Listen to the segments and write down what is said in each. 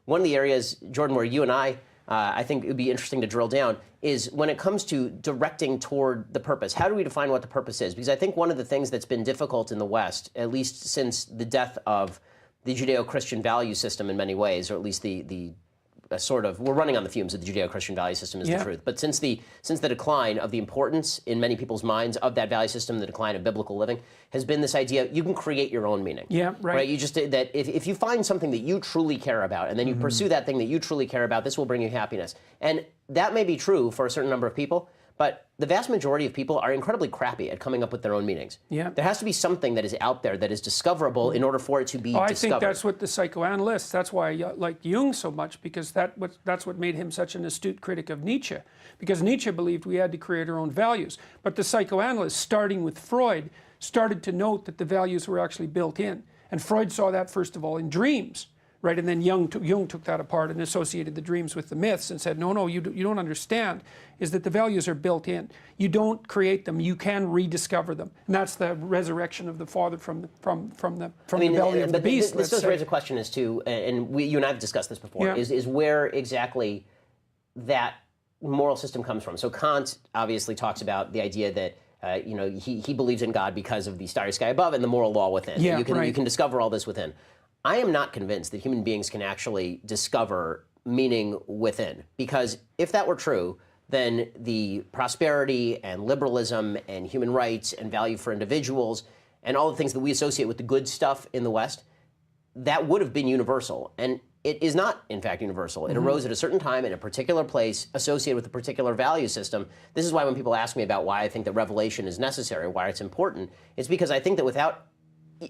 one of the areas, Jordan, where you and I think it would be interesting to drill down is when it comes to directing toward the purpose. How do we define what the purpose is? Because I think one of the things that's been difficult in the West, at least since the death of the Judeo-Christian value system in many ways, or at least the sort of, we're running on the fumes of the Judeo-Christian value system is the truth. But since the decline of the importance in many people's minds of that value system, the decline of biblical living, has been this idea you can create your own meaning. Yeah, right. You just, that if you find something that you truly care about, and then you pursue that thing that you truly care about, this will bring you happiness. And that may be true for a certain number of people, but the vast majority of people are incredibly crappy at coming up with their own meanings. Yeah. There has to be something that is out there that is discoverable in order for it to be discovered. I think that's what the psychoanalysts, that's why I like Jung so much, because that's what made him such an astute critic of Nietzsche. Because Nietzsche believed we had to create our own values. But the psychoanalysts, starting with Freud, started to note that the values were actually built in. And Freud saw that, first of all, in dreams. Right, and then Jung took that apart and associated the dreams with the myths and said, no, you don't understand, is that the values are built in. You don't create them, you can rediscover them. And that's the resurrection of the father from the belly of the beast. This does raise a question as to, and you and I have discussed this before, is where exactly that moral system comes from. So Kant obviously talks about the idea that he believes in God because of the starry sky above and the moral law within. Yeah, you can discover all this within. I am not convinced that human beings can actually discover meaning within, because if that were true, then the prosperity and liberalism and human rights and value for individuals and all the things that we associate with the good stuff in the West, that would have been universal. And it is not, in fact, universal. It arose at a certain time in a particular place associated with a particular value system. This is why when people ask me about why I think that revelation is necessary, why it's important, it's because I think that without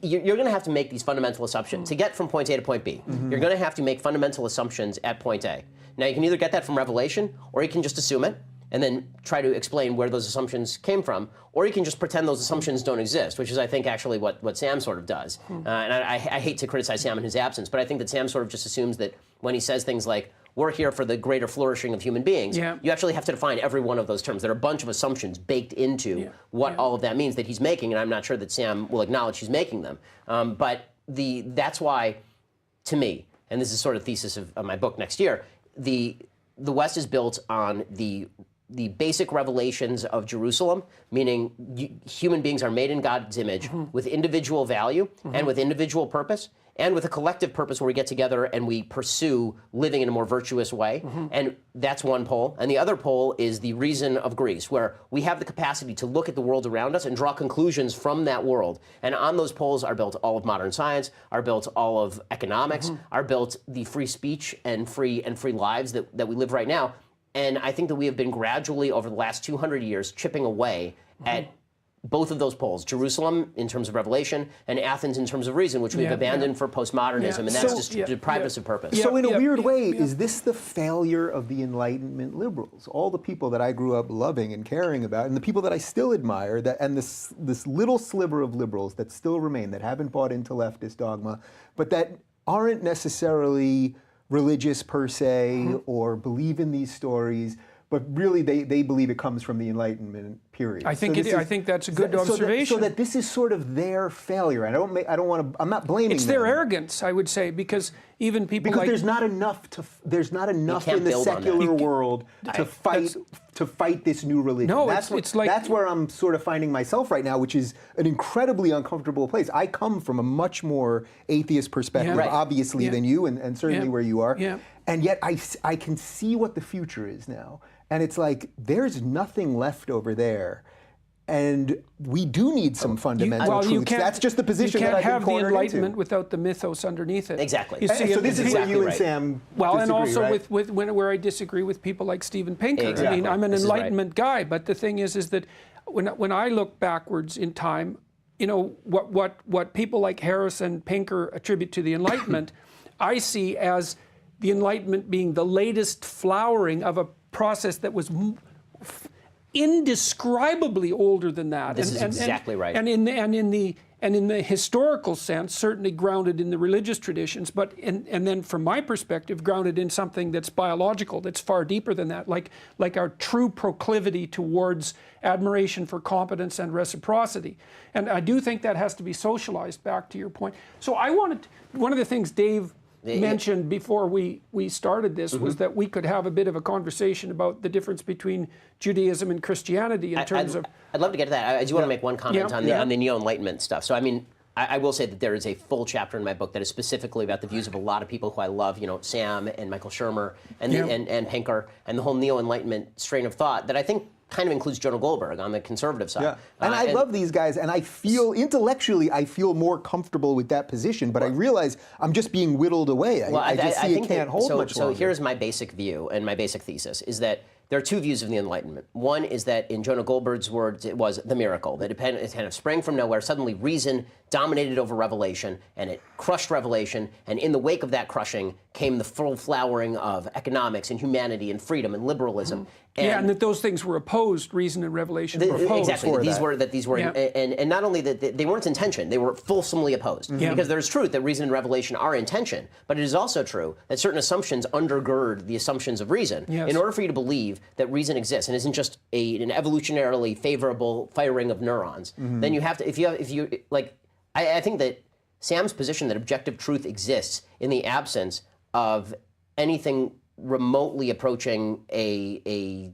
you're going to have to make these fundamental assumptions. To get from point A to point B, you're going to have to make fundamental assumptions at point A. Now, you can either get that from revelation, or you can just assume it, and then try to explain where those assumptions came from, or you can just pretend those assumptions don't exist, which is, I think, actually what Sam sort of does. And I hate to criticize Sam in his absence, but I think that Sam sort of just assumes that when he says things like, we're here for the greater flourishing of human beings, you actually have to define every one of those terms. There are a bunch of assumptions baked into what all of that means that he's making, and I'm not sure that Sam will acknowledge he's making them. But that's why, to me, and this is sort of thesis of my book next year, the West is built on the basic revelations of Jerusalem, meaning human beings are made in God's image with individual value and with individual purpose, and with a collective purpose where we get together and we pursue living in a more virtuous way. And that's one pole. And the other pole is the reason of Greece, where we have the capacity to look at the world around us and draw conclusions from that world. And on those poles are built all of modern science, are built all of economics, are built the free speech and free lives that we live right now. And I think that we have been gradually, over the last 200 years, chipping away at both of those poles, Jerusalem in terms of revelation and Athens in terms of reason, which we've abandoned for postmodernism, and that's just deprived us of purpose. So in a weird way, is this the failure of the Enlightenment liberals? All the people that I grew up loving and caring about, and the people that I still admire, and this little sliver of liberals that still remain, that haven't bought into leftist dogma, but that aren't necessarily religious per se, or believe in these stories, but really they believe it comes from the Enlightenment period. I think I think that's a good observation. So that this is sort of their failure. I don't want to. I'm not blaming them. It's their arrogance, I would say, because even people like, there's not enough in the secular world to fight this new religion. No, that's where I'm sort of finding myself right now, which is an incredibly uncomfortable place. I come from a much more atheist perspective, obviously, than you, and certainly where you are. And yet I can see what the future is now. And it's like, there's nothing left over there. And we do need some fundamental truths. That's just the position that I've been cornered into. You can't have the Enlightenment without the mythos underneath it. Exactly. You see, so this is where you and Sam disagree, and also right? where I disagree with people like Steven Pinker. Exactly. I mean, I'm an Enlightenment guy, but the thing is that when I look backwards in time, you know, what people like Harris and Pinker attribute to the Enlightenment, I see as the Enlightenment being the latest flowering of a process that was indescribably older than that. This is exactly right. And in the historical sense, certainly grounded in the religious traditions, but and then from my perspective, grounded in something that's biological, that's far deeper than that, like our true proclivity towards admiration for competence and reciprocity. And I do think that has to be socialized, back to your point. So one of the things Dave mentioned before we started this was that we could have a bit of a conversation about the difference between Judaism and Christianity in terms of... I'd love to get to that. I do want to make one comment on the Neo-Enlightenment stuff. So, I mean, I will say that there is a full chapter in my book that is specifically about the views of a lot of people who I love, you know, Sam and Michael Shermer and Pinker and the whole Neo-Enlightenment strain of thought that I think kind of includes Jonah Goldberg on the conservative side. Yeah. And I love these guys, and I feel, intellectually, I feel more comfortable with that position, but I realize I'm just being whittled away. I just see it can't hold much longer. So here's my basic view and my basic thesis, is that there are two views of the Enlightenment. One is that, in Jonah Goldberg's words, it was the miracle, that it kind of sprang from nowhere. Suddenly reason dominated over revelation, and it crushed revelation, and in the wake of that crushing came the full flowering of economics and humanity and freedom and liberalism. And that those things were opposed, reason and revelation were opposed. Exactly, these were, and not only that they weren't in tension, they were fulsomely opposed. Because there's truth that reason and revelation are in tension, but it is also true that certain assumptions undergird the assumptions of reason. In order for you to believe that reason exists and isn't just an evolutionarily favorable firing of neurons, then you have to, I think that Sam's position that objective truth exists in the absence of anything remotely approaching a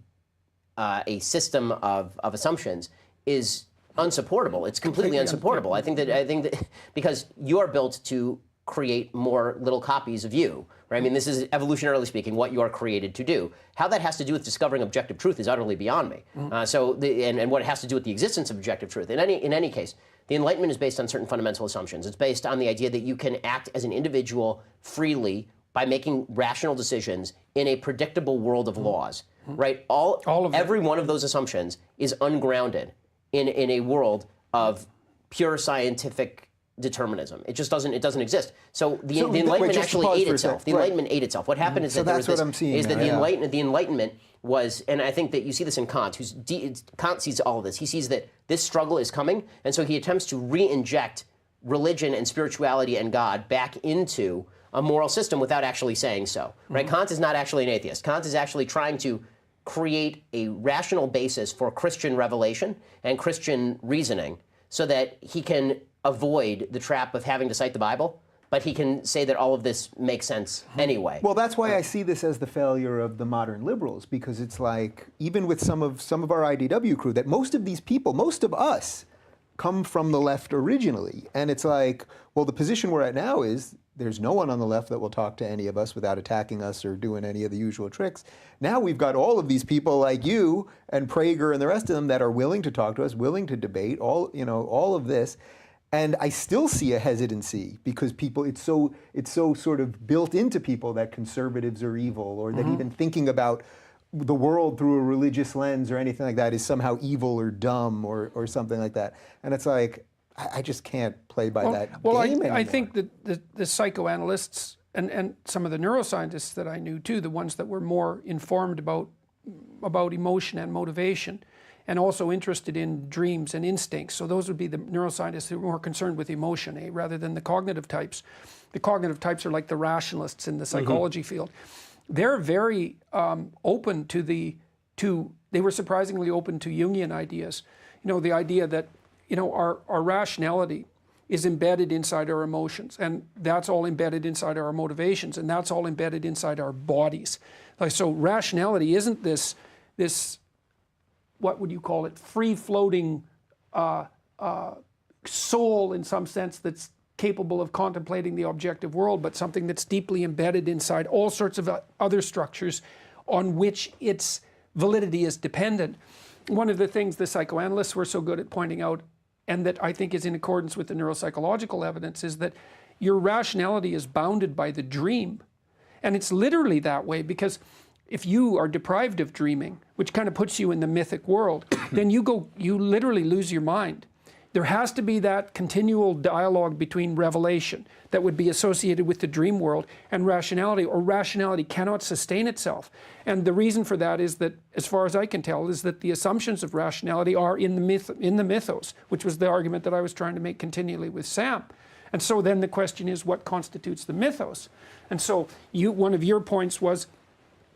system of assumptions is unsupportable. It's completely unsupportable. I think that because you are built to create more little copies of you, right? I mean, this is evolutionarily speaking what you are created to do. How that has to do with discovering objective truth is utterly beyond me. And what it has to do with the existence of objective truth. In any case, the Enlightenment is based on certain fundamental assumptions. It's based on the idea that you can act as an individual freely by making rational decisions in a predictable world of laws, right? Every one of those assumptions is ungrounded in a world of pure scientific determinism. It just doesn't exist. So the Enlightenment actually ate itself. The Enlightenment ate itself. What happened is that the Enlightenment was, and I think that you see this in Kant, Kant sees all of this. He sees that this struggle is coming, and so he attempts to re-inject religion and spirituality and God back into a moral system without actually saying so, right? Kant is not actually an atheist. Kant is actually trying to create a rational basis for Christian revelation and Christian reasoning so that he can avoid the trap of having to cite the Bible, but he can say that all of this makes sense anyway. Well, that's why I see this as the failure of the modern liberals, because it's like, even with some of our IDW crew, that most of these people, most of us, come from the left originally. And it's like, well, the position we're at now is there's no one on the left that will talk to any of us without attacking us or doing any of the usual tricks. Now we've got all of these people like you and Prager and the rest of them that are willing to talk to us, willing to debate, all of this. And I still see a hesitancy because people, it's so sort of built into people that conservatives are evil, or that even thinking about the world through a religious lens or anything like that is somehow evil or dumb or something like that. And it's like, I just can't play by that game anymore. I think that the psychoanalysts and some of the neuroscientists that I knew too, the ones that were more informed about emotion and motivation, and also interested in dreams and instincts. So those would be the neuroscientists who are more concerned with emotion, rather than the cognitive types. The cognitive types are like the rationalists in the psychology field. They're very open they were surprisingly open to Jungian ideas. The idea that, our rationality is embedded inside our emotions, and that's all embedded inside our motivations, and that's all embedded inside our bodies. So rationality isn't this what would you call it, free-floating soul in some sense that's capable of contemplating the objective world, but something that's deeply embedded inside all sorts of other structures on which its validity is dependent. One of the things the psychoanalysts were so good at pointing out, and that I think is in accordance with the neuropsychological evidence, is that your rationality is bounded by the dream. And it's literally that way, because if you are deprived of dreaming, which kind of puts you in the mythic world, then you literally lose your mind. There has to be that continual dialogue between revelation that would be associated with the dream world and rationality, or rationality cannot sustain itself. And the reason for that is that, as far as I can tell, is that the assumptions of rationality are in the mythos, which was the argument that I was trying to make continually with Sam. And so then the question is, what constitutes the mythos? And so one of your points was,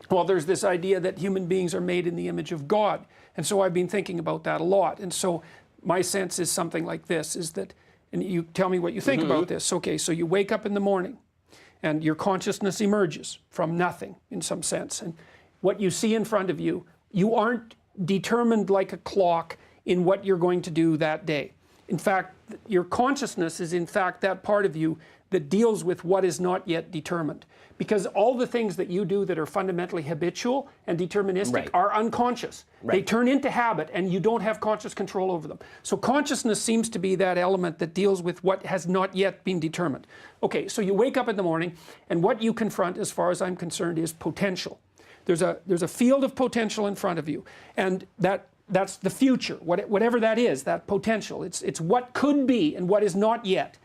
well, there's this idea that human beings are made in the image of God. And so I've been thinking about that a lot. And so my sense is something like this, is that, and you tell me what you think about this. Okay, so you wake up in the morning and your consciousness emerges from nothing in some sense. And what you see in front of you, you aren't determined like a clock in what you're going to do that day. In fact, your consciousness is in fact that part of you that deals with what is not yet determined. Because all the things that you do that are fundamentally habitual and deterministic are unconscious. They turn into habit and you don't have conscious control over them. So consciousness seems to be that element that deals with what has not yet been determined. Okay, so you wake up in the morning and what you confront, as far as I'm concerned, is potential. There's a field of potential in front of you, and that's the future, whatever that is, that potential. It's what could be and what is not yet.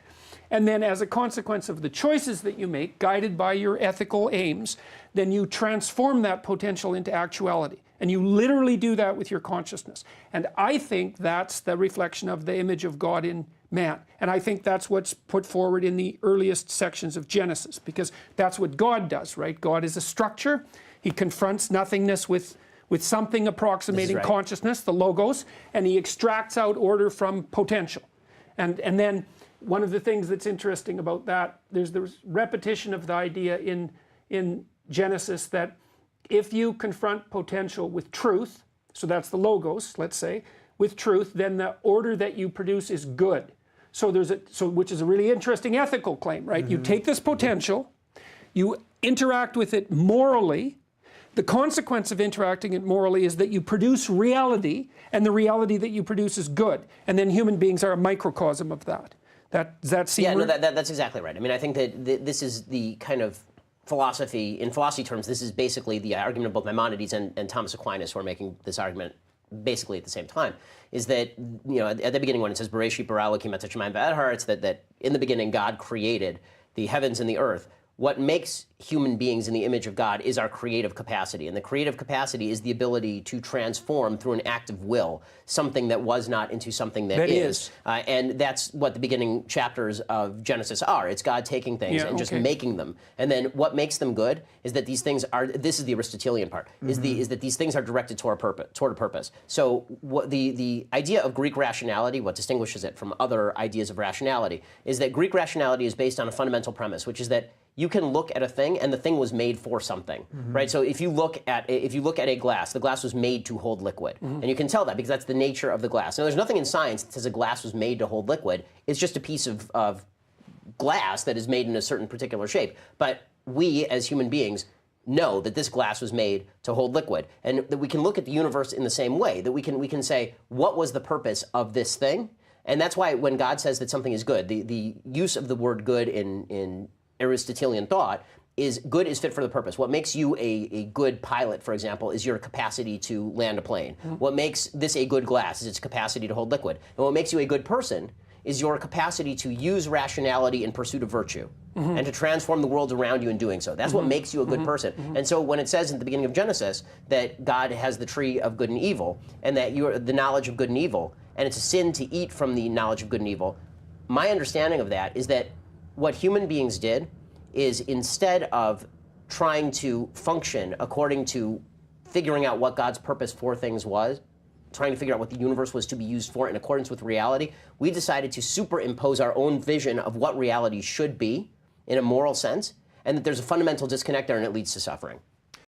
And then as a consequence of the choices that you make, guided by your ethical aims, then you transform that potential into actuality. And you literally do that with your consciousness. And I think that's the reflection of the image of God in man. And I think that's what's put forward in the earliest sections of Genesis, because that's what God does, right? God is a structure. He confronts nothingness with something approximating consciousness, the logos, and he extracts out order from potential. And then one of the things that's interesting about that, there's repetition of the idea in Genesis that if you confront potential with truth, so that's the logos, let's say, with truth, then the order that you produce is good. So which is a really interesting ethical claim, right? You take this potential, you interact with it morally. The consequence of interacting it morally is that you produce reality, and the reality that you produce is good. And then human beings are a microcosm of that. Does that seem right? No, that's exactly right. I mean, I think that this is the kind of philosophy, in philosophy terms, this is basically the argument of both Maimonides and Thomas Aquinas, who are making this argument basically at the same time, is that, you know, at the beginning when it says, Bereshit bara Elokim et hashamayim va'et it's that in the beginning God created the heavens and the earth. What makes human beings in the image of God is our creative capacity. And the creative capacity is the ability to transform through an act of will something that was not into something that is. And that's what the beginning chapters of Genesis are. It's God taking things and just making them. And then what makes them good is that these things are, this is the Aristotelian part, is that these things are directed toward a purpose. So what the idea of Greek rationality, what distinguishes it from other ideas of rationality, is that Greek rationality is based on a fundamental premise, which is that you can look at a thing and the thing was made for something, right? So if you look at a glass, the glass was made to hold liquid. And you can tell that because that's the nature of the glass. Now there's nothing in science that says a glass was made to hold liquid. It's just a piece of glass that is made in a certain particular shape. But we as human beings know that this glass was made to hold liquid. And that we can look at the universe in the same way, that we can say, what was the purpose of this thing? And that's why when God says that something is good, the use of the word good in Aristotelian thought is good is fit for the purpose. What makes you a good pilot, for example, is your capacity to land a plane. What makes this a good glass is its capacity to hold liquid. And what makes you a good person is your capacity to use rationality in pursuit of virtue and to transform the world around you in doing so. That's what makes you a good person. And so when it says at the beginning of Genesis that God has the tree of good and evil and that you are the knowledge of good and evil, and it's a sin to eat from the knowledge of good and evil, my understanding of that is that what human beings did is instead of trying to function according to figuring out what God's purpose for things was, trying to figure out what the universe was to be used for in accordance with reality, we decided to superimpose our own vision of what reality should be in a moral sense, and that there's a fundamental disconnect there and it leads to suffering.